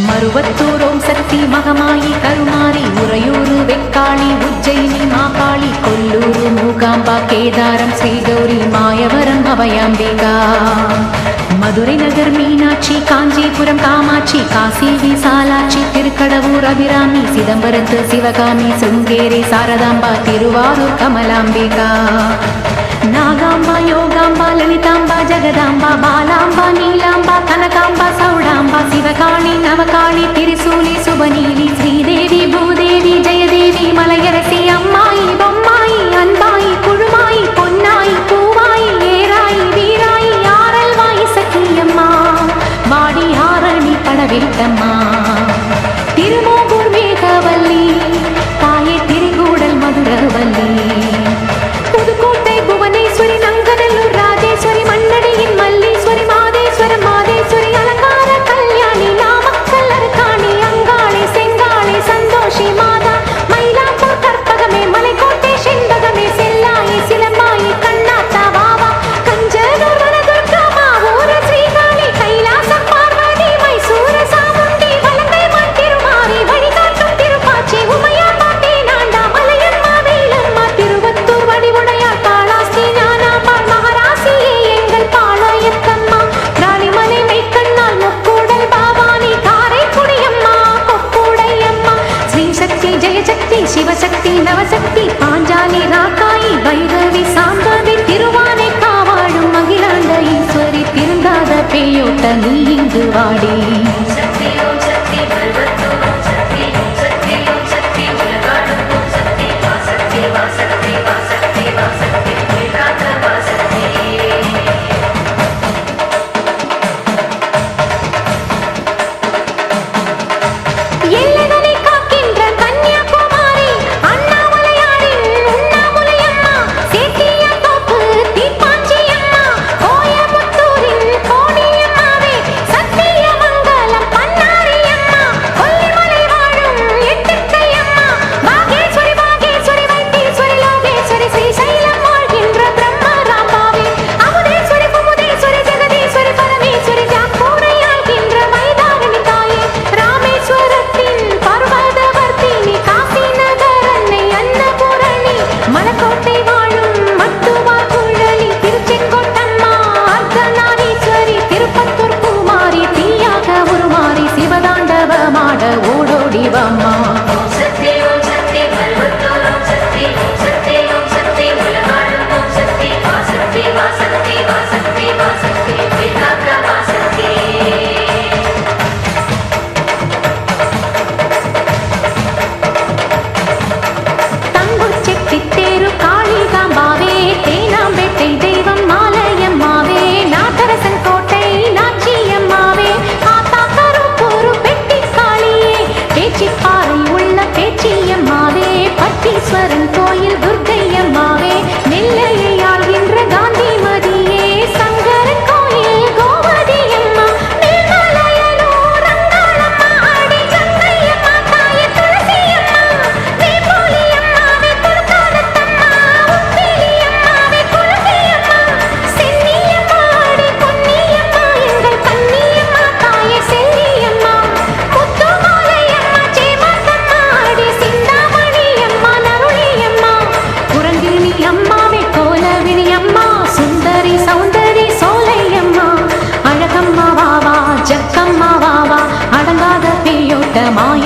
மருவத்தூர் ஓம் சக்தி மகமாயி கருமாரி உறையூரு வெக்காளி உஜ்ஜயினி மாகாளி கொல்லூரு மூகாம்பா கேதாரம் ஸ்ரீகௌரி மாயவரம் அபயாம்பிகா மதுரை நகர் மீனாட்சி காஞ்சிபுரம் காமாட்சி காசி விசாலாட்சி திருக்கடவூர் அபிராமி சிதம்பரத்து சிவகாமி சுங்கேரி சாரதாம்பா திருவாரூர் கமலாம்பிகா நாகாம்பா யோகாம்பா லலிதாம்பா ஜெகதாம்பா பாலாம்பா நீலாம்பா கனகாம்பா சௌடாம்பா சிவகாளி நவகாளி திரிசூலி சுபநீலி ஸ்ரீதேவி பூதேவி ஜெயதேவி மலையரசி அம்மாயி பொம்மாயி அன்பாயி குழுமாயி பொன்னாயி பூவாயி ஏராயி வீராயி ஆரல்வாயி சக்கியம்மா வாடி ஆரணி படவிட்டம்மா திருமோகூர் மேகவல்லி தாயே திரிகூடல் மதுரவல்லி புதுக்கோட்டை புவனேஸ்வரி நங்கநல்லூர் ராஜேஸ்வரி மண்ணடியின் மல்லீஸ்வரி மாதேஸ்வரம் மாதேஸ்வரி அலங்கார கல்யாணி நாமக்கல் அருக்காணி அங்காளி செங்காளி சந்தோஷி மாதா மயிலாப்பூர் கற்பகமே மலைக்கோட்டை செண்பகமே செல்லாயி சிலம்பாயி கண்ணாத்தா வாவா கஞ்சனூர் வனதுர்கா மாவூர ஸ்ரீகாளி கைலாசம் பார்வதி மைசூர சாமுண்டி வலங்கை மண் திருமாரி வழிகாட்டும் திருப்பாச்சி உமையாம்பா தேனாண்டா மலையம்மா வேலம்மா திருவத்தூர் வடிவுடையார் காளாஸ்தி ஞானாம்பாள் மகராசியே எங்கள் பாளையத்தம்மா ராணிமலை மெய்க்கண்ணால் முக்கூடல் பாவானி காரைக்குடியம்மா கொக்குடையம்மா ஸ்ரீ சக்தி ஜெயசக்தி சிவசக்தி நவசக்தி பாஞ்சாலி ராக்காயி வைரவி சாம்பவி திருவானை காவாழும் மகிழாண்ட ஈஸ்வரி திருந்தாத பேயோட்ட நீ இங்கு வாடி எல்லைதனை காக்கின்ற கன்னியாகுமாரி அண்ணாமலையாரின் உண்ணாமுலையம்மா சேத்தியாத்தோப்பு தீப்பாஞ்சியம்மா கோயமுத்தூரின் கோடியம்மாவே சத்தியமங்கலம் பன்னாரியம்மா கொல்லிமலை வாழும் எட்டுக்கையம்மா பாகேஸ்வரி பாகேஸ்வரி வைத்தீஸ்வரி லோகேஸ்வரி ஸ்ரீசைலம் வாழ்கின்ற பிரம்மராம்பாவே அமுதேஸ்வரி குமுதேஸ்வரி ஜெகதீஸ்வரி பரமேஸ்வரி ஜாக்கூரையாகின்ற மைதாரணி தாயே ராமேஸ்வரத்தின் பர்வதவர்த்தினி காசி நகர் அன்னை அன்னபூரணி மலக்கோட்டை வாழும் மட்டுவார் குழலி திருச்செங்கோட்டம்மா அர்த்தநாரீஸ்வரி திருப்பத்தூர் குமாரி தீயாக உருமாறி சிவதாண்டவமாட ஓடோடி வாம்மா தங்குச்செட்டி தேரு காளிகாம்பாவே தேனாம்பேட்டை தெய்வம் மாலையம்மாவே நாட்டரசன் கோட்டை நாச்சியம்மாவே ஆத்தாக்கருப்பூரு பெட்டி காளியே பேச்சிப்பாறை உள்ள பேச்சியம்மாவே பட்டீஸ்வரன் கோயில் துர்க்கையம்மாவே நெல்லையை ஆள்கின்ற காந்திமதியே சங்கரன் கோயில் கோமதியம்மா மேல்மலையனூர் அங்காளம்மா ஆடி கங்கையம்மா தாயே துளசியம்மா வேப்போலியம்மாவே துர்கானத்தம்மா உப்பிலியம்மாவே குலகையம்மா சென்னியம்மா ஆடி பொன்னியம்மா எங்கள் கன்னியம்மா தாயே செல்லியம்மா முத்துமாலையம்மா சேமத்தம்மா ஆடி சிந்தாமணியம்மா நருளியம்மா குரங்கிணி அம்மாவே கோலவினி அம்மா சுந்தரி சௌந்தரி சோலையம்மா அழகம்மா வாவா ஜக்கம்மா வாவா அடங்காத பேயோட்ட மாய